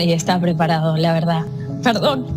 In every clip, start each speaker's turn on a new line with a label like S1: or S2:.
S1: y está preparado, la verdad. Perdón.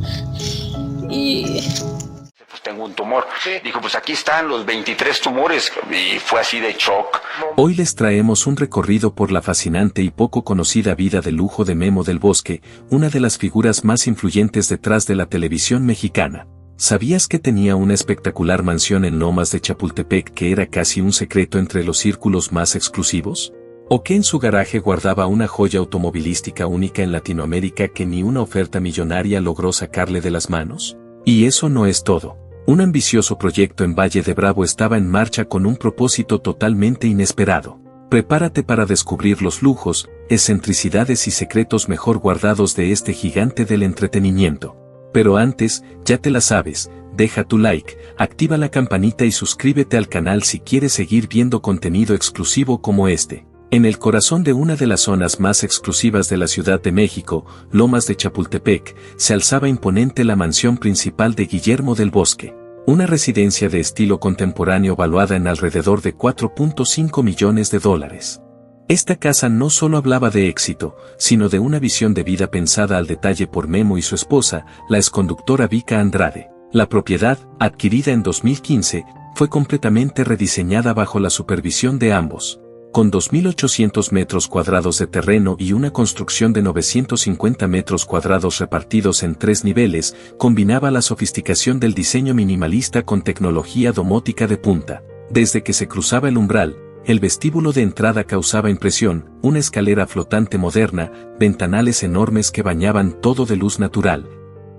S2: Pues tengo un tumor. Sí. Dijo, pues aquí están los 23 tumores. Y fue así de shock.
S3: Hoy les traemos un recorrido por la fascinante y poco conocida vida de lujo de Memo del Bosque, una de las figuras más influyentes detrás de la televisión mexicana. ¿Sabías que tenía una espectacular mansión en Lomas de Chapultepec que era casi un secreto entre los círculos más exclusivos? ¿O que en su garaje guardaba una joya automovilística única en Latinoamérica que ni una oferta millonaria logró sacarle de las manos? Y eso no es todo. Un ambicioso proyecto en Valle de Bravo estaba en marcha con un propósito totalmente inesperado. Prepárate para descubrir los lujos, excentricidades y secretos mejor guardados de este gigante del entretenimiento. Pero antes, ya te la sabes, deja tu like, activa la campanita y suscríbete al canal si quieres seguir viendo contenido exclusivo como este. En el corazón de una de las zonas más exclusivas de la Ciudad de México, Lomas de Chapultepec, se alzaba imponente la mansión principal de Guillermo del Bosque. Una residencia de estilo contemporáneo valuada en alrededor de $4.5 millones. Esta casa no solo hablaba de éxito, sino de una visión de vida pensada al detalle por Memo y su esposa, la exconductora Vika Andrade. La propiedad, adquirida en 2015, fue completamente rediseñada bajo la supervisión de ambos. Con 2.800 metros cuadrados de terreno y una construcción de 950 metros cuadrados repartidos en 3 niveles, combinaba la sofisticación del diseño minimalista con tecnología domótica de punta. Desde que se cruzaba el umbral, el vestíbulo de entrada causaba impresión, una escalera flotante moderna, ventanales enormes que bañaban todo de luz natural,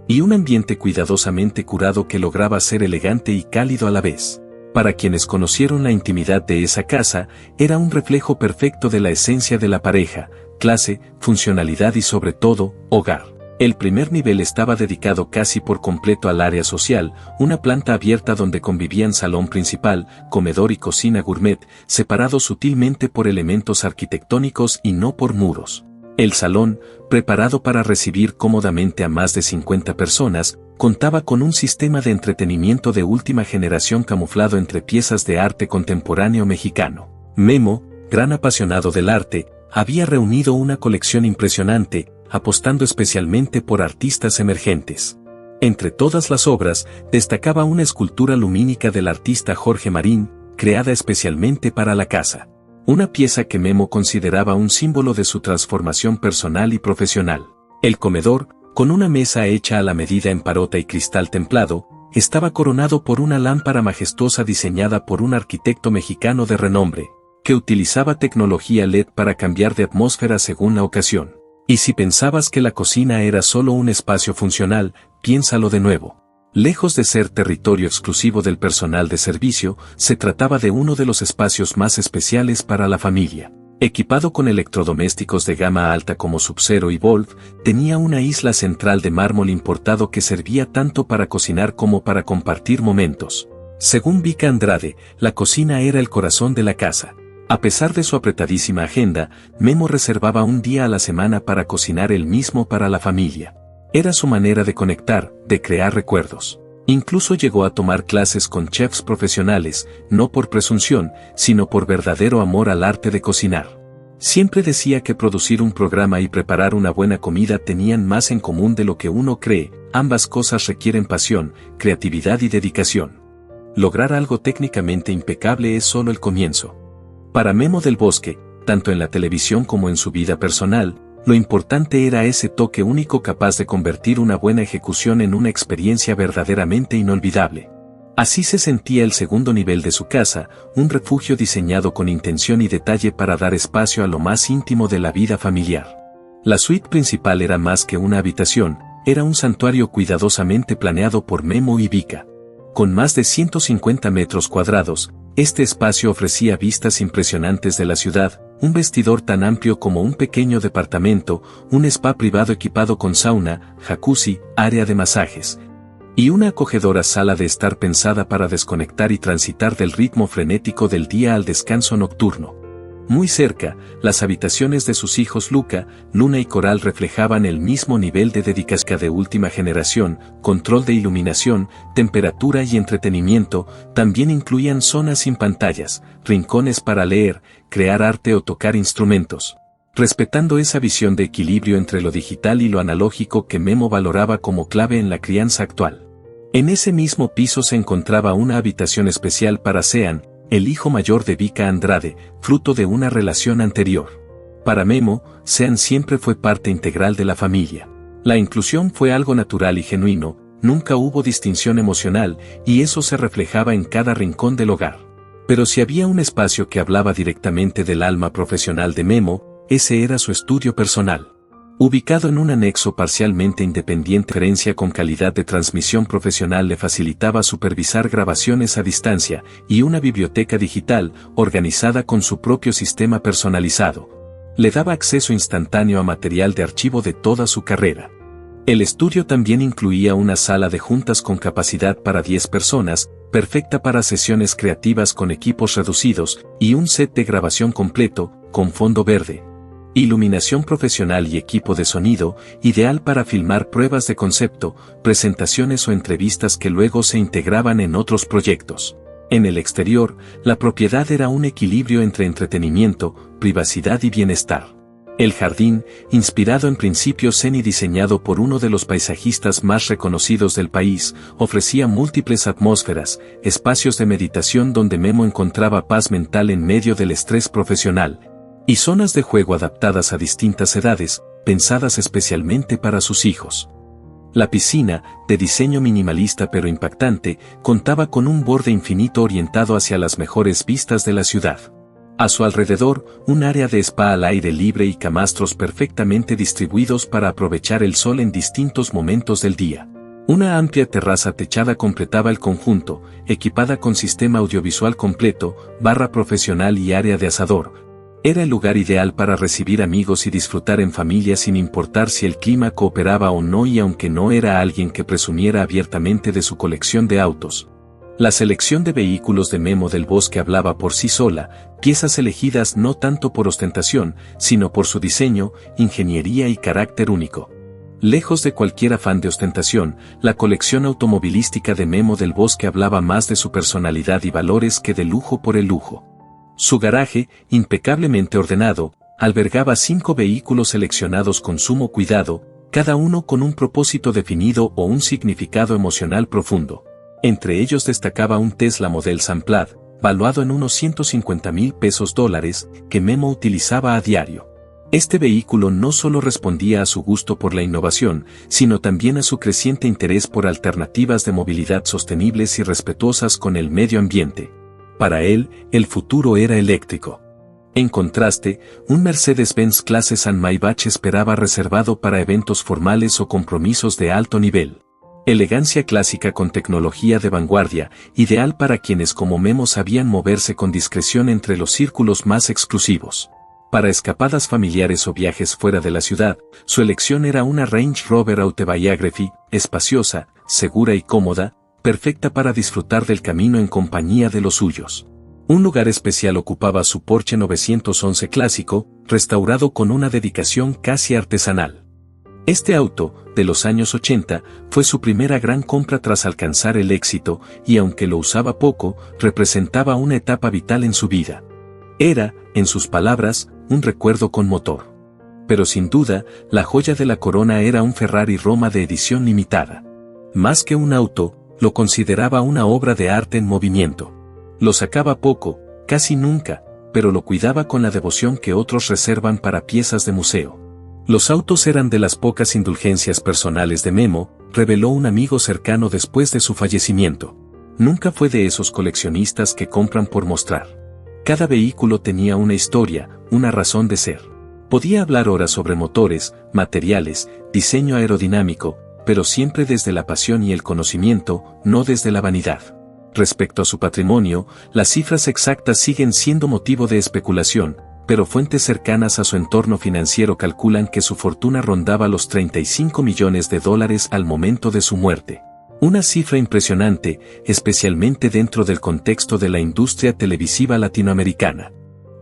S3: y un ambiente cuidadosamente curado que lograba ser elegante y cálido a la vez. Para quienes conocieron la intimidad de esa casa, era un reflejo perfecto de la esencia de la pareja, clase, funcionalidad y sobre todo, hogar. El primer nivel estaba dedicado casi por completo al área social, una planta abierta donde convivían salón principal, comedor y cocina gourmet, separados sutilmente por elementos arquitectónicos y no por muros. El salón, preparado para recibir cómodamente a más de 50 personas, contaba con un sistema de entretenimiento de última generación camuflado entre piezas de arte contemporáneo mexicano. Memo, gran apasionado del arte, había reunido una colección impresionante, apostando especialmente por artistas emergentes. Entre todas las obras, destacaba una escultura lumínica del artista Jorge Marín, creada especialmente para la casa. Una pieza que Memo consideraba un símbolo de su transformación personal y profesional. El comedor, con una mesa hecha a la medida en parota y cristal templado, estaba coronado por una lámpara majestuosa diseñada por un arquitecto mexicano de renombre, que utilizaba tecnología LED para cambiar de atmósfera según la ocasión. Y si pensabas que la cocina era solo un espacio funcional, piénsalo de nuevo. Lejos de ser territorio exclusivo del personal de servicio, se trataba de uno de los espacios más especiales para la familia. Equipado con electrodomésticos de gama alta como Sub-Zero y Wolf, tenía una isla central de mármol importado que servía tanto para cocinar como para compartir momentos. Según Vika Andrade, la cocina era el corazón de la casa. A pesar de su apretadísima agenda, Memo reservaba un día a la semana para cocinar él mismo para la familia. Era su manera de conectar, de crear recuerdos. Incluso llegó a tomar clases con chefs profesionales, no por presunción, sino por verdadero amor al arte de cocinar. Siempre decía que producir un programa y preparar una buena comida tenían más en común de lo que uno cree, ambas cosas requieren pasión, creatividad y dedicación. Lograr algo técnicamente impecable es solo el comienzo. Para Memo del Bosque, tanto en la televisión como en su vida personal, lo importante era ese toque único capaz de convertir una buena ejecución en una experiencia verdaderamente inolvidable. Así se sentía el segundo nivel de su casa, un refugio diseñado con intención y detalle para dar espacio a lo más íntimo de la vida familiar. La suite principal era más que una habitación, era un santuario cuidadosamente planeado por Memo y Vika. Con más de 150 metros cuadrados, este espacio ofrecía vistas impresionantes de la ciudad, un vestidor tan amplio como un pequeño departamento, un spa privado equipado con sauna, jacuzzi, área de masajes, y una acogedora sala de estar pensada para desconectar y transitar del ritmo frenético del día al descanso nocturno. Muy cerca, las habitaciones de sus hijos Luca, Luna y Coral reflejaban el mismo nivel de dedicación de última generación, control de iluminación, temperatura y entretenimiento. También incluían zonas sin pantallas, rincones para leer, crear arte o tocar instrumentos. respetando esa visión de equilibrio entre lo digital y lo analógico que Memo valoraba como clave en la crianza actual. En ese mismo piso se encontraba una habitación especial para Sean, el hijo mayor de Vika Andrade, fruto de una relación anterior. Para Memo, Sean siempre fue parte integral de la familia. La inclusión fue algo natural y genuino, nunca hubo distinción emocional, y eso se reflejaba en cada rincón del hogar. Pero si había un espacio que hablaba directamente del alma profesional de Memo, ese era su estudio personal. Ubicado en un anexo parcialmente independiente, gerencia con calidad de transmisión profesional le facilitaba supervisar grabaciones a distancia y una biblioteca digital organizada con su propio sistema personalizado. Le daba acceso instantáneo a material de archivo de toda su carrera. El estudio también incluía una sala de juntas con capacidad para 10 personas, perfecta para sesiones creativas con equipos reducidos, y un set de grabación completo, con fondo verde. Iluminación profesional y equipo de sonido, ideal para filmar pruebas de concepto, presentaciones o entrevistas que luego se integraban en otros proyectos. En el exterior, la propiedad era un equilibrio entre entretenimiento, privacidad y bienestar. El jardín, inspirado en principios zen y diseñado por uno de los paisajistas más reconocidos del país, ofrecía múltiples atmósferas, espacios de meditación donde Memo encontraba paz mental en medio del estrés profesional, y zonas de juego adaptadas a distintas edades, pensadas especialmente para sus hijos. La piscina, de diseño minimalista pero impactante, contaba con un borde infinito orientado hacia las mejores vistas de la ciudad. A su alrededor, un área de spa al aire libre y camastros perfectamente distribuidos para aprovechar el sol en distintos momentos del día. Una amplia terraza techada completaba el conjunto, equipada con sistema audiovisual completo, barra profesional y área de asador. Era el lugar ideal para recibir amigos y disfrutar en familia sin importar si el clima cooperaba o no, y aunque no era alguien que presumiera abiertamente de su colección de autos. La selección de vehículos de Memo del Bosque hablaba por sí sola, piezas elegidas no tanto por ostentación, sino por su diseño, ingeniería y carácter único. Lejos de cualquier afán de ostentación, la colección automovilística de Memo del Bosque hablaba más de su personalidad y valores que de lujo por el lujo. Su garaje, impecablemente ordenado, albergaba 5 vehículos seleccionados con sumo cuidado, cada uno con un propósito definido o un significado emocional profundo. Entre ellos destacaba un Tesla Model Samplad, valuado en unos $150,000, que Memo utilizaba a diario. Este vehículo no solo respondía a su gusto por la innovación, sino también a su creciente interés por alternativas de movilidad sostenibles y respetuosas con el medio ambiente. Para él, el futuro era eléctrico. En contraste, un Mercedes-Benz clase San Maybach esperaba reservado para eventos formales o compromisos de alto nivel. Elegancia clásica con tecnología de vanguardia, ideal para quienes como Memo sabían moverse con discreción entre los círculos más exclusivos. Para escapadas familiares o viajes fuera de la ciudad, su elección era una Range Rover Autobiography, espaciosa, segura y cómoda, perfecta para disfrutar del camino en compañía de los suyos. Un lugar especial ocupaba su Porsche 911 clásico, restaurado con una dedicación casi artesanal. Este auto, de los años 80, fue su primera gran compra tras alcanzar el éxito, y aunque lo usaba poco, representaba una etapa vital en su vida. Era, en sus palabras, un recuerdo con motor. Pero sin duda, la joya de la corona era un Ferrari Roma de edición limitada. Más que un auto, lo consideraba una obra de arte en movimiento. Lo sacaba poco, casi nunca, pero lo cuidaba con la devoción que otros reservan para piezas de museo. Los autos eran de las pocas indulgencias personales de Memo, reveló un amigo cercano después de su fallecimiento. Nunca fue de esos coleccionistas que compran por mostrar. Cada vehículo tenía una historia, una razón de ser. Podía hablar horas sobre motores, materiales, diseño aerodinámico, pero siempre desde la pasión y el conocimiento, no desde la vanidad. Respecto a su patrimonio, las cifras exactas siguen siendo motivo de especulación, pero fuentes cercanas a su entorno financiero calculan que su fortuna rondaba los $35 millones al momento de su muerte. Una cifra impresionante, especialmente dentro del contexto de la industria televisiva latinoamericana.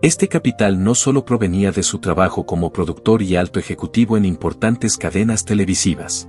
S3: Este capital no solo provenía de su trabajo como productor y alto ejecutivo en importantes cadenas televisivas.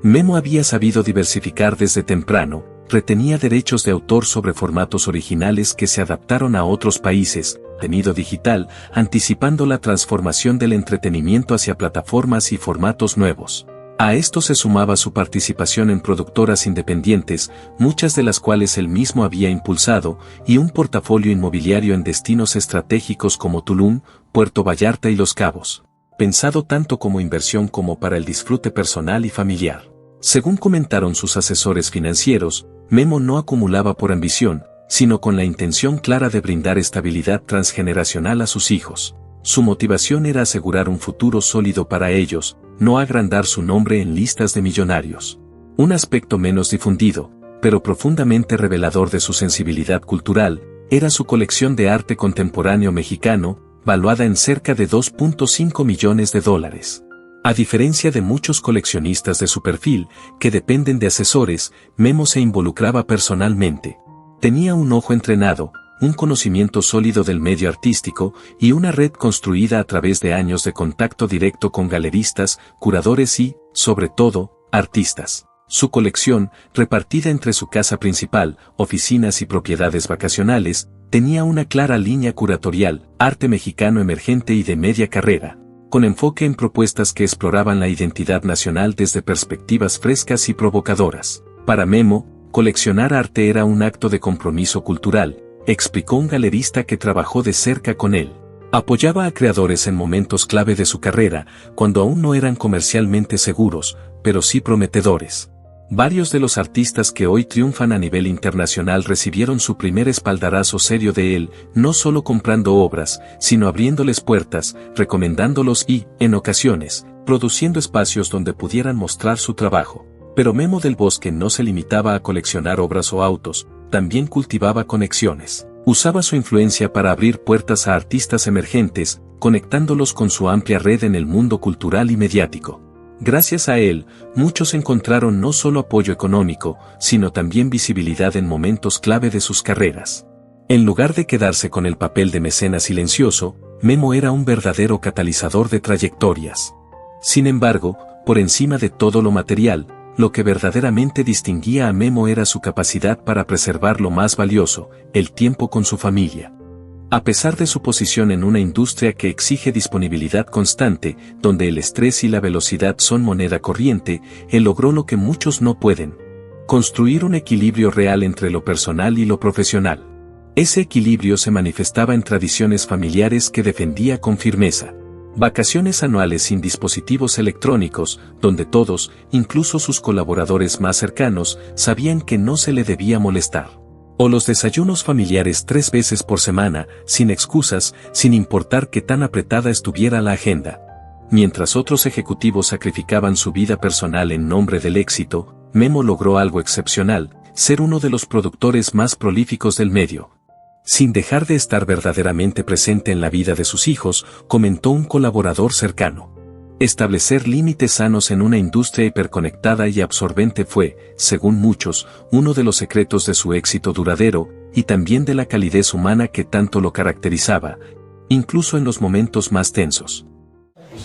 S3: Memo había sabido diversificar desde temprano, retenía derechos de autor sobre formatos originales que se adaptaron a otros países, contenido digital, anticipando la transformación del entretenimiento hacia plataformas y formatos nuevos. A esto se sumaba su participación en productoras independientes, muchas de las cuales él mismo había impulsado, y un portafolio inmobiliario en destinos estratégicos como Tulum, Puerto Vallarta y Los Cabos, pensado tanto como inversión como para el disfrute personal y familiar. Según comentaron sus asesores financieros, Memo no acumulaba por ambición, sino con la intención clara de brindar estabilidad transgeneracional a sus hijos. Su motivación era asegurar un futuro sólido para ellos, no agrandar su nombre en listas de millonarios. Un aspecto menos difundido, pero profundamente revelador de su sensibilidad cultural, era su colección de arte contemporáneo mexicano, valuada en cerca de $2.5 millones. A diferencia de muchos coleccionistas de su perfil, que dependen de asesores, Memo se involucraba personalmente. Tenía un ojo entrenado, un conocimiento sólido del medio artístico y una red construida a través de años de contacto directo con galeristas, curadores y, sobre todo, artistas. Su colección, repartida entre su casa principal, oficinas y propiedades vacacionales, tenía una clara línea curatorial, arte mexicano emergente y de media carrera, con enfoque en propuestas que exploraban la identidad nacional desde perspectivas frescas y provocadoras. Para Memo, coleccionar arte era un acto de compromiso cultural, explicó un galerista que trabajó de cerca con él. Apoyaba a creadores en momentos clave de su carrera, cuando aún no eran comercialmente seguros, pero sí prometedores. Varios de los artistas que hoy triunfan a nivel internacional recibieron su primer espaldarazo serio de él, no solo comprando obras, sino abriéndoles puertas, recomendándolos y, en ocasiones, produciendo espacios donde pudieran mostrar su trabajo. Pero Memo del Bosque no se limitaba a coleccionar obras o autos, también cultivaba conexiones. Usaba su influencia para abrir puertas a artistas emergentes, conectándolos con su amplia red en el mundo cultural y mediático. Gracias a él, muchos encontraron no solo apoyo económico, sino también visibilidad en momentos clave de sus carreras. En lugar de quedarse con el papel de mecenas silencioso, Memo era un verdadero catalizador de trayectorias. Sin embargo, por encima de todo lo material, lo que verdaderamente distinguía a Memo era su capacidad para preservar lo más valioso, el tiempo con su familia. A pesar de su posición en una industria que exige disponibilidad constante, donde el estrés y la velocidad son moneda corriente, él logró lo que muchos no pueden: construir un equilibrio real entre lo personal y lo profesional. Ese equilibrio se manifestaba en tradiciones familiares que defendía con firmeza. Vacaciones anuales sin dispositivos electrónicos, donde todos, incluso sus colaboradores más cercanos, sabían que no se le debía molestar. O los desayunos familiares 3 veces por semana, sin excusas, sin importar qué tan apretada estuviera la agenda. Mientras otros ejecutivos sacrificaban su vida personal en nombre del éxito, Memo logró algo excepcional: ser uno de los productores más prolíficos del medio. Sin dejar de estar verdaderamente presente en la vida de sus hijos, comentó un colaborador cercano. Establecer límites sanos en una industria hiperconectada y absorbente fue, según muchos, uno de los secretos de su éxito duradero, y también de la calidez humana que tanto lo caracterizaba, incluso en los momentos más tensos.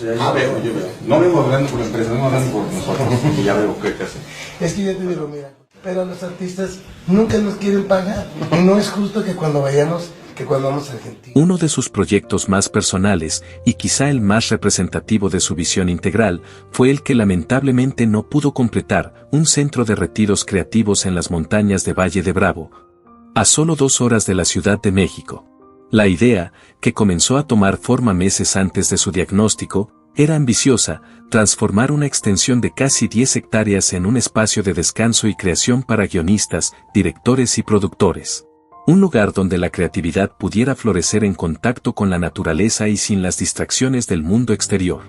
S4: Yo veo. No vengo hablando por la empresa, vengo hablando por nosotros, y ya veo qué hace.
S5: Es que ya te digo, mira, pero los artistas nunca nos quieren pagar. No es justo que cuando vayamos, que cuando vamos a Argentina.
S3: Uno de sus proyectos más personales, y quizá el más representativo de su visión integral, fue el que lamentablemente no pudo completar: un centro de retiros creativos en las montañas de Valle de Bravo, a solo 2 horas de la Ciudad de México. La idea, que comenzó a tomar forma meses antes de su diagnóstico, era ambiciosa: transformar una extensión de casi 10 hectáreas en un espacio de descanso y creación para guionistas, directores y productores. Un lugar donde la creatividad pudiera florecer en contacto con la naturaleza y sin las distracciones del mundo exterior.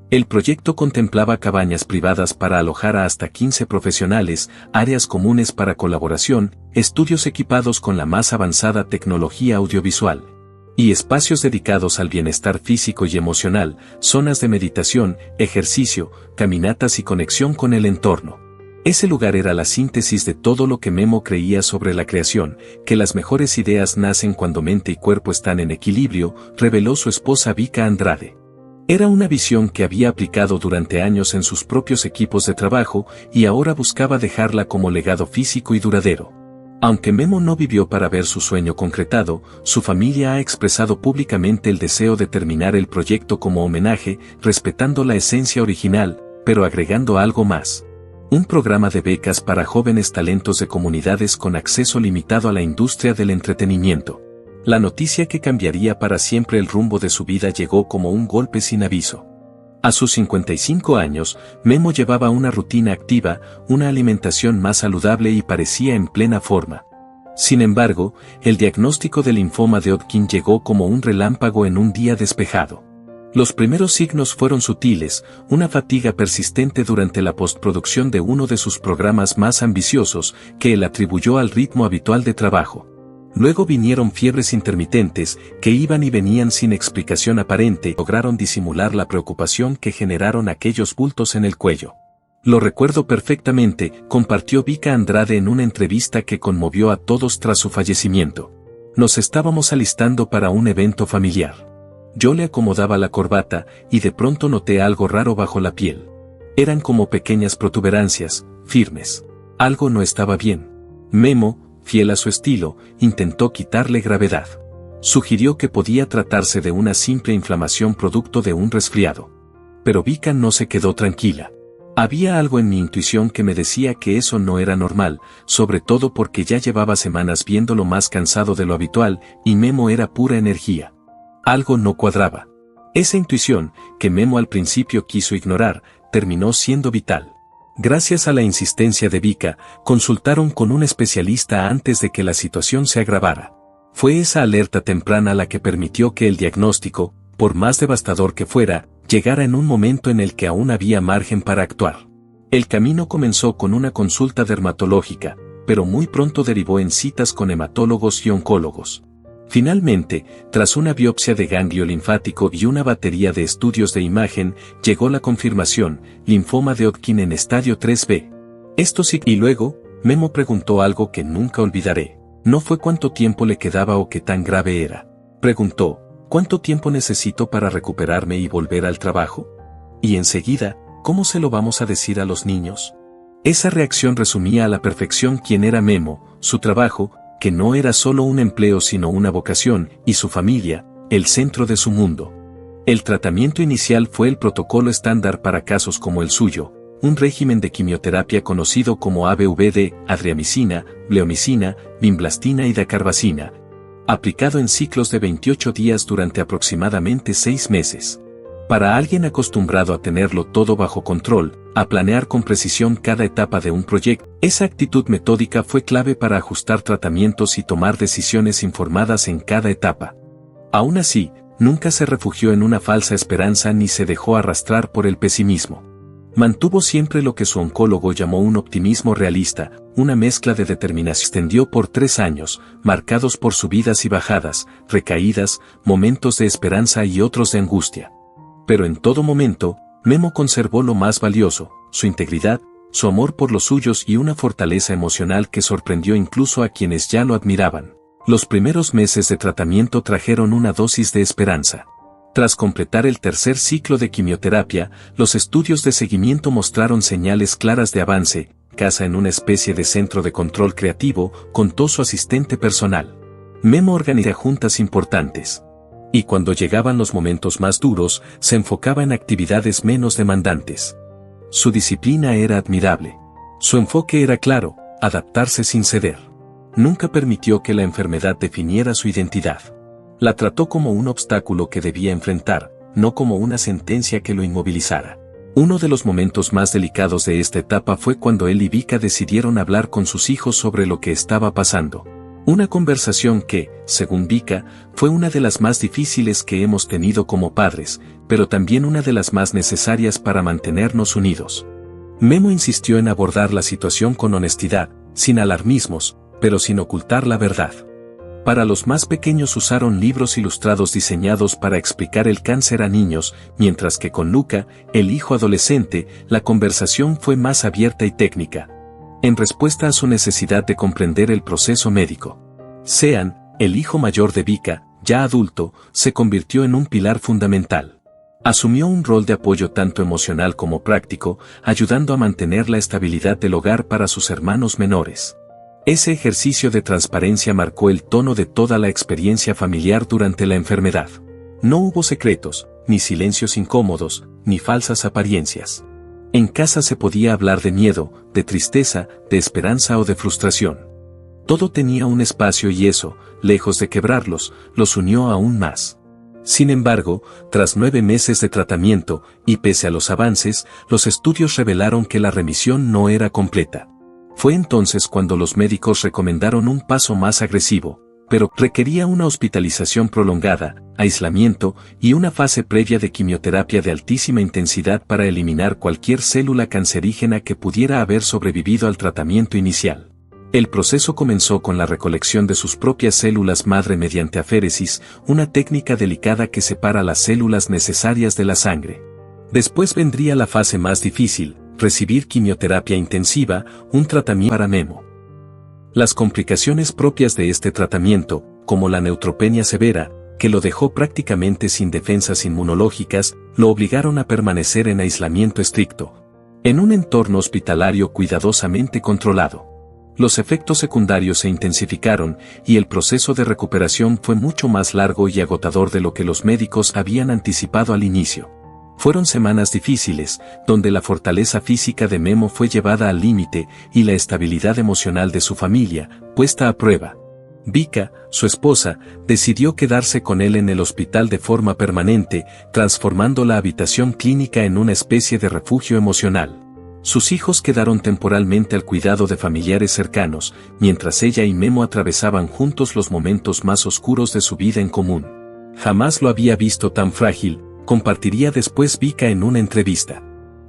S3: El proyecto contemplaba cabañas privadas para alojar a hasta 15 profesionales, áreas comunes para colaboración, estudios equipados con la más avanzada tecnología audiovisual, y espacios dedicados al bienestar físico y emocional, zonas de meditación, ejercicio, caminatas y conexión con el entorno. Ese lugar era la síntesis de todo lo que Memo creía sobre la creación: que las mejores ideas nacen cuando mente y cuerpo están en equilibrio, reveló su esposa Vika Andrade. Era una visión que había aplicado durante años en sus propios equipos de trabajo y ahora buscaba dejarla como legado físico y duradero. Aunque Memo no vivió para ver su sueño concretado, su familia ha expresado públicamente el deseo de terminar el proyecto como homenaje, respetando la esencia original, pero agregando algo más. Un programa de becas para jóvenes talentos de comunidades con acceso limitado a la industria del entretenimiento. La noticia que cambiaría para siempre el rumbo de su vida llegó como un golpe sin aviso. A sus 55 años, Memo llevaba una rutina activa, una alimentación más saludable y parecía en plena forma. Sin embargo, el diagnóstico del linfoma de Hodgkin llegó como un relámpago en un día despejado. Los primeros signos fueron sutiles, una fatiga persistente durante la postproducción de uno de sus programas más ambiciosos, que él atribuyó al ritmo habitual de trabajo. Luego vinieron fiebres intermitentes, que iban y venían sin explicación aparente, lograron disimular la preocupación que generaron aquellos bultos en el cuello. Lo recuerdo perfectamente, compartió Vika Andrade en una entrevista que conmovió a todos tras su fallecimiento. Nos estábamos alistando para un evento familiar. Yo le acomodaba la corbata, y de pronto noté algo raro bajo la piel. Eran como pequeñas protuberancias, firmes. Algo no estaba bien. Memo, fiel a su estilo, intentó quitarle gravedad. Sugirió que podía tratarse de una simple inflamación producto de un resfriado. Pero Vika no se quedó tranquila. Había algo en mi intuición que me decía que eso no era normal, sobre todo porque ya llevaba semanas viéndolo más cansado de lo habitual, y Memo era pura energía. Algo no cuadraba. Esa intuición, que Memo al principio quiso ignorar, terminó siendo vital. Gracias a la insistencia de Vika, consultaron con un especialista antes de que la situación se agravara. Fue esa alerta temprana la que permitió que el diagnóstico, por más devastador que fuera, llegara en un momento en el que aún había margen para actuar. El camino comenzó con una consulta dermatológica, pero muy pronto derivó en citas con hematólogos y oncólogos. Finalmente, tras una biopsia de ganglio linfático y una batería de estudios de imagen, llegó la confirmación: linfoma de Hodgkin en estadio 3B. Esto sí. Y luego, Memo preguntó algo que nunca olvidaré. No fue cuánto tiempo le quedaba o qué tan grave era. Preguntó: ¿cuánto tiempo necesito para recuperarme y volver al trabajo? Y enseguida, ¿cómo se lo vamos a decir a los niños? Esa reacción resumía a la perfección quién era Memo, su trabajo, que no era solo un empleo sino una vocación, y su familia, el centro de su mundo. El tratamiento inicial fue el protocolo estándar para casos como el suyo, un régimen de quimioterapia conocido como ABVD, adriamicina, bleomicina, vinblastina y dacarbazina, aplicado en ciclos de 28 días durante aproximadamente 6 meses. Para alguien acostumbrado a tenerlo todo bajo control, a planear con precisión cada etapa de un proyecto, esa actitud metódica fue clave para ajustar tratamientos y tomar decisiones informadas en cada etapa. Aún así, nunca se refugió en una falsa esperanza ni se dejó arrastrar por el pesimismo. Mantuvo siempre lo que su oncólogo llamó un optimismo realista, una mezcla de determinación. Extendió por 3 años, marcados por subidas y bajadas, recaídas, momentos de esperanza y otros de angustia. Pero en todo momento, Memo conservó lo más valioso: su integridad, su amor por los suyos y una fortaleza emocional que sorprendió incluso a quienes ya lo admiraban. Los primeros meses de tratamiento trajeron una dosis de esperanza. Tras completar el tercer ciclo de quimioterapia, los estudios de seguimiento mostraron señales claras de avance. Casa en una especie de centro de control creativo, contó su asistente personal. Memo organizaba juntas importantes. Y cuando llegaban los momentos más duros, se enfocaba en actividades menos demandantes. Su disciplina era admirable. Su enfoque era claro: adaptarse sin ceder. Nunca permitió que la enfermedad definiera su identidad. La trató como un obstáculo que debía enfrentar, no como una sentencia que lo inmovilizara. Uno de los momentos más delicados de esta etapa fue cuando él y Vika decidieron hablar con sus hijos sobre lo que estaba pasando. Una conversación que, según Vika, fue una de las más difíciles que hemos tenido como padres, pero también una de las más necesarias para mantenernos unidos. Memo insistió en abordar la situación con honestidad, sin alarmismos, pero sin ocultar la verdad. Para los más pequeños usaron libros ilustrados diseñados para explicar el cáncer a niños, mientras que con Luca, el hijo adolescente, la conversación fue más abierta y técnica. En respuesta a su necesidad de comprender el proceso médico. Sean, el hijo mayor de Vika, ya adulto, se convirtió en un pilar fundamental. Asumió un rol de apoyo tanto emocional como práctico, ayudando a mantener la estabilidad del hogar para sus hermanos menores. Ese ejercicio de transparencia marcó el tono de toda la experiencia familiar durante la enfermedad. No hubo secretos, ni silencios incómodos, ni falsas apariencias. En casa se podía hablar de miedo, de tristeza, de esperanza o de frustración. Todo tenía un espacio y eso, lejos de quebrarlos, los unió aún más. Sin embargo, tras 9 meses de tratamiento, y pese a los avances, los estudios revelaron que la remisión no era completa. Fue entonces cuando los médicos recomendaron un paso más agresivo, pero requería una hospitalización prolongada, aislamiento y una fase previa de quimioterapia de altísima intensidad para eliminar cualquier célula cancerígena que pudiera haber sobrevivido al tratamiento inicial. El proceso comenzó con la recolección de sus propias células madre mediante aféresis, una técnica delicada que separa las células necesarias de la sangre. Después vendría la fase más difícil, recibir quimioterapia intensiva, un tratamiento para Memo. Las complicaciones propias de este tratamiento, como la neutropenia severa, que lo dejó prácticamente sin defensas inmunológicas, lo obligaron a permanecer en aislamiento estricto, en un entorno hospitalario cuidadosamente controlado. Los efectos secundarios se intensificaron y el proceso de recuperación fue mucho más largo y agotador de lo que los médicos habían anticipado al inicio. Fueron semanas difíciles, donde la fortaleza física de Memo fue llevada al límite y la estabilidad emocional de su familia, puesta a prueba. Vika, su esposa, decidió quedarse con él en el hospital de forma permanente, transformando la habitación clínica en una especie de refugio emocional. Sus hijos quedaron temporalmente al cuidado de familiares cercanos, mientras ella y Memo atravesaban juntos los momentos más oscuros de su vida en común. Jamás lo había visto tan frágil, compartiría después Vika en una entrevista.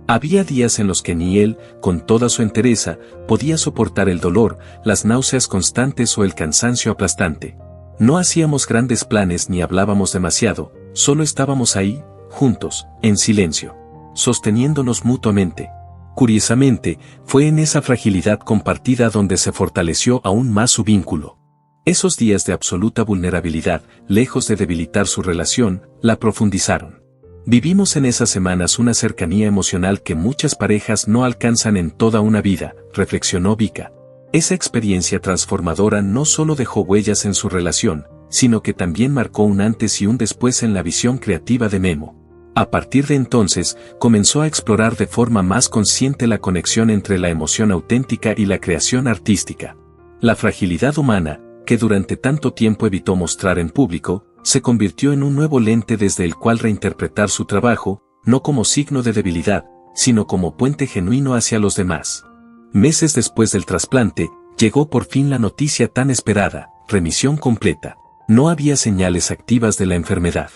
S3: Había días en los que ni él, con toda su entereza, podía soportar el dolor, las náuseas constantes o el cansancio aplastante. No hacíamos grandes planes ni hablábamos demasiado, solo estábamos ahí, juntos, en silencio, sosteniéndonos mutuamente. Curiosamente, fue en esa fragilidad compartida donde se fortaleció aún más su vínculo. Esos días de absoluta vulnerabilidad, lejos de debilitar su relación, la profundizaron. Vivimos en esas semanas una cercanía emocional que muchas parejas no alcanzan en toda una vida, reflexionó Vika. Esa experiencia transformadora no solo dejó huellas en su relación, sino que también marcó un antes y un después en la visión creativa de Memo. A partir de entonces, comenzó a explorar de forma más consciente la conexión entre la emoción auténtica y la creación artística. La fragilidad humana, que durante tanto tiempo evitó mostrar en público, se convirtió en un nuevo lente desde el cual reinterpretar su trabajo, no como signo de debilidad, sino como puente genuino hacia los demás. Meses después del trasplante, llegó por fin la noticia tan esperada: remisión completa. No había señales activas de la enfermedad.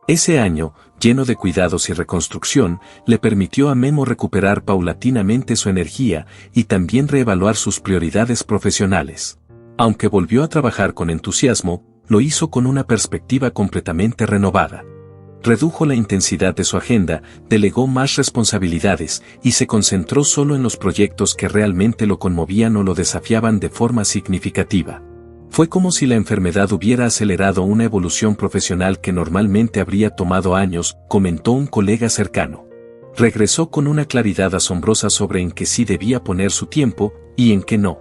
S3: Ese año, lleno de cuidados y reconstrucción, le permitió a Memo recuperar paulatinamente su energía y también reevaluar sus prioridades profesionales. Aunque volvió a trabajar con entusiasmo, lo hizo con una perspectiva completamente renovada. Redujo la intensidad de su agenda, delegó más responsabilidades y se concentró solo en los proyectos que realmente lo conmovían o lo desafiaban de forma significativa. Fue como si la enfermedad hubiera acelerado una evolución profesional que normalmente habría tomado años, comentó un colega cercano. Regresó con una claridad asombrosa sobre en qué sí debía poner su tiempo y en qué no.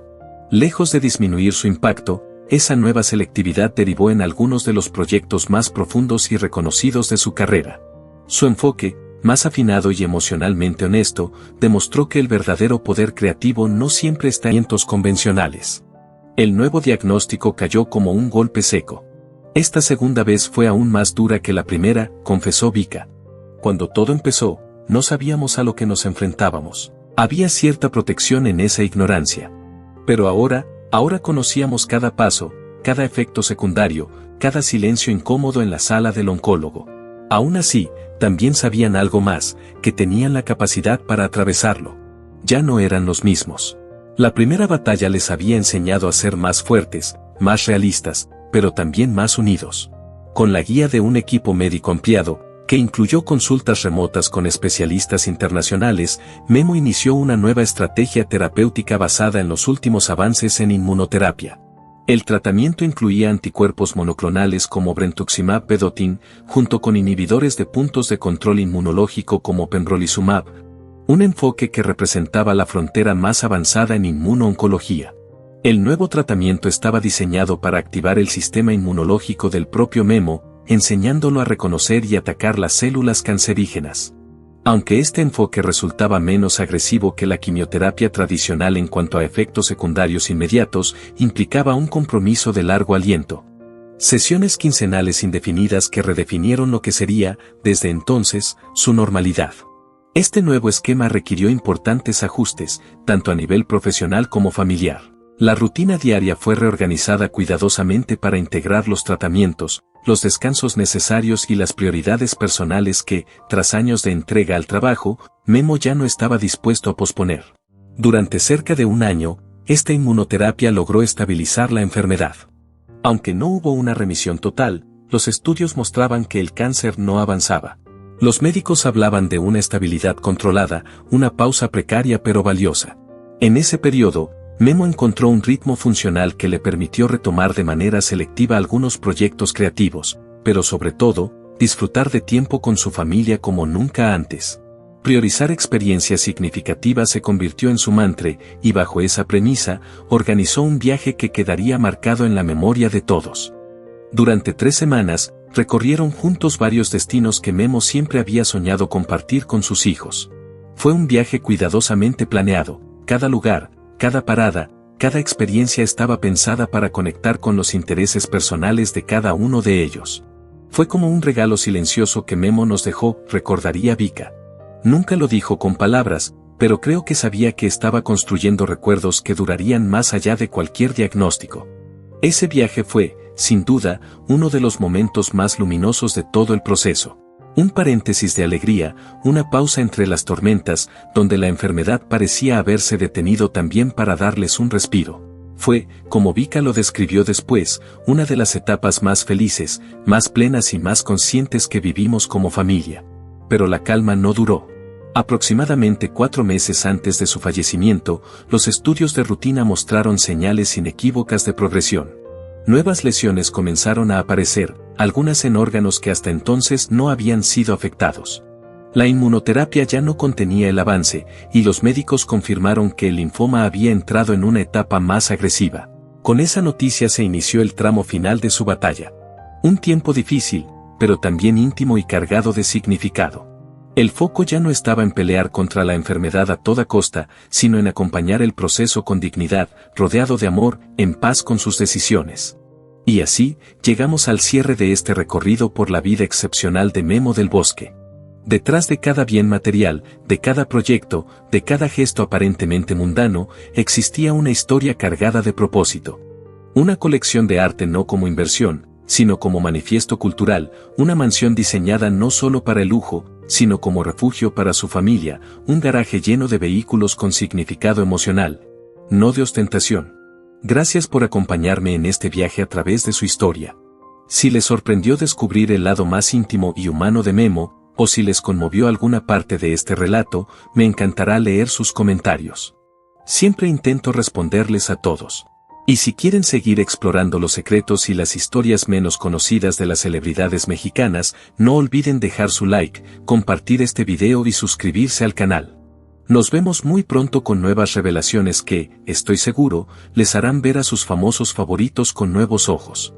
S3: Lejos de disminuir su impacto, esa nueva selectividad derivó en algunos de los proyectos más profundos y reconocidos de su carrera. Su enfoque, más afinado y emocionalmente honesto, demostró que el verdadero poder creativo no siempre está en eventos convencionales. El nuevo diagnóstico cayó como un golpe seco. Esta segunda vez fue aún más dura que la primera, confesó Vika. Cuando todo empezó, no sabíamos a lo que nos enfrentábamos. Había cierta protección en esa ignorancia. Pero ahora conocíamos cada paso, cada efecto secundario, cada silencio incómodo en la sala del oncólogo. Aún así, también sabían algo más, que tenían la capacidad para atravesarlo. Ya no eran los mismos. La primera batalla les había enseñado a ser más fuertes, más realistas, pero también más unidos. Con la guía de un equipo médico ampliado, que incluyó consultas remotas con especialistas internacionales, Memo inició una nueva estrategia terapéutica basada en los últimos avances en inmunoterapia. El tratamiento incluía anticuerpos monoclonales como brentuximab vedotin, junto con inhibidores de puntos de control inmunológico como pembrolizumab, un enfoque que representaba la frontera más avanzada en inmunooncología. El nuevo tratamiento estaba diseñado para activar el sistema inmunológico del propio Memo, enseñándolo a reconocer y atacar las células cancerígenas. Aunque este enfoque resultaba menos agresivo que la quimioterapia tradicional en cuanto a efectos secundarios inmediatos, implicaba un compromiso de largo aliento. Sesiones quincenales indefinidas que redefinieron lo que sería, desde entonces, su normalidad. Este nuevo esquema requirió importantes ajustes, tanto a nivel profesional como familiar. La rutina diaria fue reorganizada cuidadosamente para integrar los tratamientos, los descansos necesarios y las prioridades personales que, tras años de entrega al trabajo, Memo ya no estaba dispuesto a posponer. Durante cerca de un año, esta inmunoterapia logró estabilizar la enfermedad. Aunque no hubo una remisión total, los estudios mostraban que el cáncer no avanzaba. Los médicos hablaban de una estabilidad controlada, una pausa precaria pero valiosa. En ese periodo, Memo encontró un ritmo funcional que le permitió retomar de manera selectiva algunos proyectos creativos, pero sobre todo, disfrutar de tiempo con su familia como nunca antes. Priorizar experiencias significativas se convirtió en su mantra, y bajo esa premisa, organizó un viaje que quedaría marcado en la memoria de todos. Durante 3 semanas, recorrieron juntos varios destinos que Memo siempre había soñado compartir con sus hijos. Fue un viaje cuidadosamente planeado, cada lugar, cada parada, cada experiencia estaba pensada para conectar con los intereses personales de cada uno de ellos. Fue como un regalo silencioso que Memo nos dejó, recordaría Vika. Nunca lo dijo con palabras, pero creo que sabía que estaba construyendo recuerdos que durarían más allá de cualquier diagnóstico. Ese viaje fue, sin duda, uno de los momentos más luminosos de todo el proceso. Un paréntesis de alegría, una pausa entre las tormentas, donde la enfermedad parecía haberse detenido también para darles un respiro. Fue, como Vika lo describió después, una de las etapas más felices, más plenas y más conscientes que vivimos como familia. Pero la calma no duró. Aproximadamente 4 meses antes de su fallecimiento, los estudios de rutina mostraron señales inequívocas de progresión. Nuevas lesiones comenzaron a aparecer, algunas en órganos que hasta entonces no habían sido afectados. La inmunoterapia ya no contenía el avance, y los médicos confirmaron que el linfoma había entrado en una etapa más agresiva. Con esa noticia se inició el tramo final de su batalla. Un tiempo difícil, pero también íntimo y cargado de significado. El foco ya no estaba en pelear contra la enfermedad a toda costa, sino en acompañar el proceso con dignidad, rodeado de amor, en paz con sus decisiones. Y así, llegamos al cierre de este recorrido por la vida excepcional de Memo del Bosque. Detrás de cada bien material, de cada proyecto, de cada gesto aparentemente mundano, existía una historia cargada de propósito. Una colección de arte no como inversión, sino como manifiesto cultural, una mansión diseñada no solo para el lujo, sino como refugio para su familia, un garaje lleno de vehículos con significado emocional, no de ostentación. Gracias por acompañarme en este viaje a través de su historia. Si les sorprendió descubrir el lado más íntimo y humano de Memo, o si les conmovió alguna parte de este relato, me encantará leer sus comentarios. Siempre intento responderles a todos. Y si quieren seguir explorando los secretos y las historias menos conocidas de las celebridades mexicanas, no olviden dejar su like, compartir este video y suscribirse al canal. Nos vemos muy pronto con nuevas revelaciones que, estoy seguro, les harán ver a sus famosos favoritos con nuevos ojos.